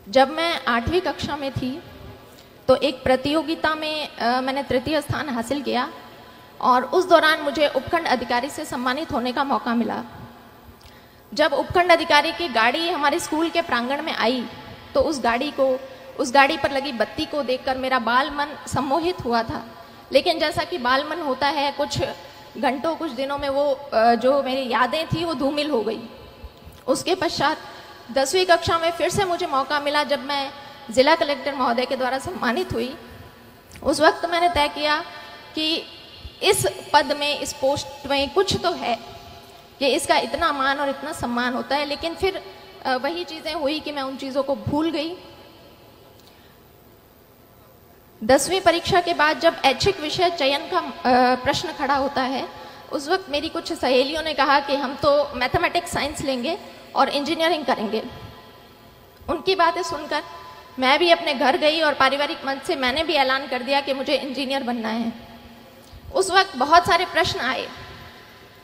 जब मैं 8वीं कक्षा में थी तो एक प्रतियोगिता में मैंने तृतीय स्थान हासिल किया और उस दौरान मुझे उपखंड अधिकारी से सम्मानित होने का मौका मिला। जब उपखंड अधिकारी की गाड़ी हमारे स्कूल के प्रांगण में आई तो उस गाड़ी पर लगी बत्ती को देखकर मेरा बाल मन सम्मोहित हुआ था। लेकिन जैसा कि बाल मन होता है, कुछ घंटों कुछ दिनों में वो जो मेरी यादें थी वो धूमिल हो गई। उसके पश्चात 10वीं कक्षा में फिर से मुझे मौका मिला जब मैं जिला कलेक्टर महोदय के द्वारा सम्मानित हुई। उस वक्त मैंने तय किया कि इस पद में, इस पोस्ट में कुछ तो है कि इसका इतना मान और इतना सम्मान होता है। लेकिन फिर वही चीज़ें हुई कि मैं उन चीज़ों को भूल गई। 10वीं परीक्षा के बाद जब ऐच्छिक विषय चयन का प्रश्न खड़ा होता है, उस वक्त मेरी कुछ सहेलियों ने कहा कि हम तो मैथमेटिक्स साइंस लेंगे और इंजीनियरिंग करेंगे। उनकी बातें सुनकर मैं भी अपने घर गई और पारिवारिक मंच से मैंने भी ऐलान कर दिया कि मुझे इंजीनियर बनना है। उस वक्त बहुत सारे प्रश्न आए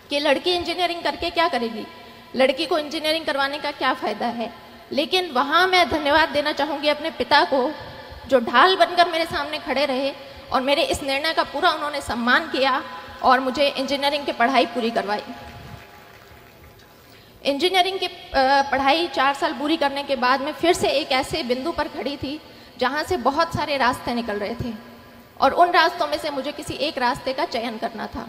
कि लड़की इंजीनियरिंग करके क्या करेगी, लड़की को इंजीनियरिंग करवाने का क्या फ़ायदा है। लेकिन वहाँ मैं धन्यवाद देना चाहूँगी अपने पिता को, जो ढाल बनकर मेरे सामने खड़े रहे और मेरे इस निर्णय का पूरा उन्होंने सम्मान किया और मुझे इंजीनियरिंग की पढ़ाई पूरी करवाई। इंजीनियरिंग की पढ़ाई 4 साल पूरी करने के बाद मैं फिर से एक ऐसे बिंदु पर खड़ी थी जहाँ से बहुत सारे रास्ते निकल रहे थे और उन रास्तों में से मुझे किसी एक रास्ते का चयन करना था।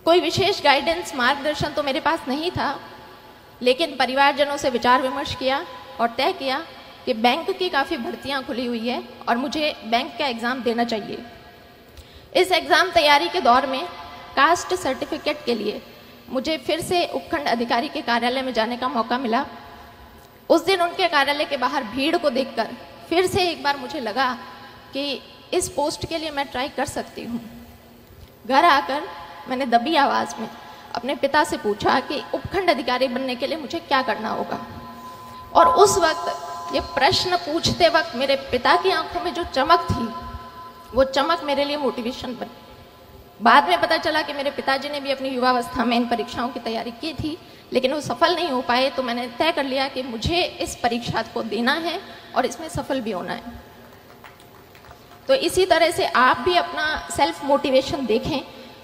कोई विशेष गाइडेंस, मार्गदर्शन तो मेरे पास नहीं था, लेकिन परिवारजनों से विचार विमर्श किया और तय किया कि बैंक की काफ़ी भर्तियाँ खुली हुई है और मुझे बैंक का एग्ज़ाम देना चाहिए। इस एग्ज़ाम तैयारी के दौर में कास्ट सर्टिफिकेट के लिए मुझे फिर से उपखंड अधिकारी के कार्यालय में जाने का मौका मिला। उस दिन उनके कार्यालय के बाहर भीड़ को देखकर फिर से एक बार मुझे लगा कि इस पोस्ट के लिए मैं ट्राई कर सकती हूँ। घर आकर मैंने दबी आवाज़ में अपने पिता से पूछा कि उपखंड अधिकारी बनने के लिए मुझे क्या करना होगा। और उस वक्त ये प्रश्न पूछते वक्त मेरे पिता की आंखों में जो चमक थी, वो चमक मेरे लिए मोटिवेशन बनी। बाद में पता चला कि मेरे पिताजी ने भी अपनी युवावस्था में इन परीक्षाओं की तैयारी की थी, लेकिन वो सफल नहीं हो पाए। तो मैंने तय कर लिया कि मुझे इस परीक्षा को देना है और इसमें सफल भी होना है। तो इसी तरह से आप भी अपना सेल्फ मोटिवेशन देखें,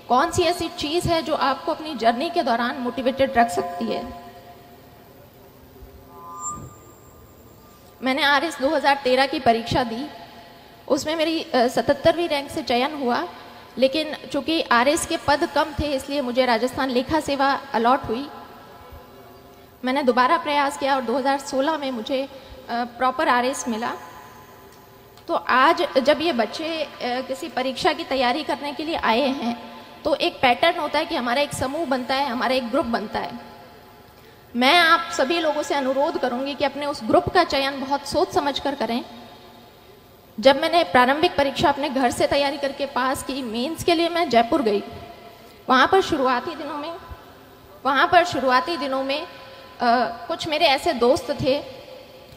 कौन सी ऐसी चीज़ है जो आपको अपनी जर्नी के दौरान मोटिवेटेड रख सकती है। मैंने RS 2013 की परीक्षा दी, उसमें मेरी 77वीं रैंक से चयन हुआ। लेकिन चूंकि RS के पद कम थे, इसलिए मुझे राजस्थान लेखा सेवा अलॉट हुई। मैंने दोबारा प्रयास किया और 2016 में मुझे प्रॉपर RS मिला। तो आज जब ये बच्चे किसी परीक्षा की तैयारी करने के लिए आए हैं तो एक पैटर्न होता है कि हमारा एक समूह बनता है, हमारा एक ग्रुप बनता है। मैं आप सभी लोगों से अनुरोध करूंगी कि अपने उस ग्रुप का चयन बहुत सोच समझ कर करें। जब मैंने प्रारंभिक परीक्षा अपने घर से तैयारी करके पास की, मेंस के लिए मैं जयपुर गई। वहाँ पर शुरुआती दिनों में कुछ मेरे ऐसे दोस्त थे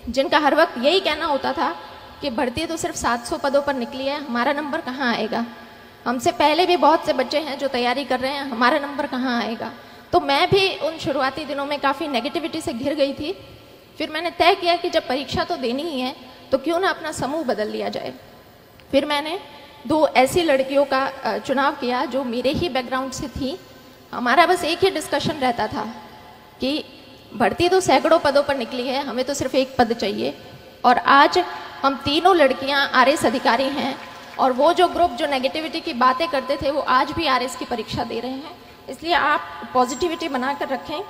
जिनका हर वक्त यही कहना होता था कि भर्ती तो सिर्फ 700 पदों पर निकली है, हमारा नंबर कहाँ आएगा। हमसे पहले भी बहुत से बच्चे हैं जो तैयारी कर रहे हैं, हमारा नंबर कहाँ आएगा। तो मैं भी उन शुरुआती दिनों में काफ़ी नेगेटिविटी से घिर गई थी। फिर मैंने तय किया कि जब परीक्षा तो देनी ही है तो क्यों ना अपना समूह बदल लिया जाए। फिर मैंने 2 ऐसी लड़कियों का चुनाव किया जो मेरे ही बैकग्राउंड से थी। हमारा बस एक ही डिस्कशन रहता था कि भर्ती तो सैकड़ों पदों पर निकली है, हमें तो सिर्फ एक पद चाहिए। और आज हम तीनों लड़कियां RS अधिकारी हैं और वो जो ग्रुप जो नेगेटिविटी की बातें करते थे वो आज भी RS की परीक्षा दे रहे हैं। इसलिए आप पॉजिटिविटी बनाकर रखें।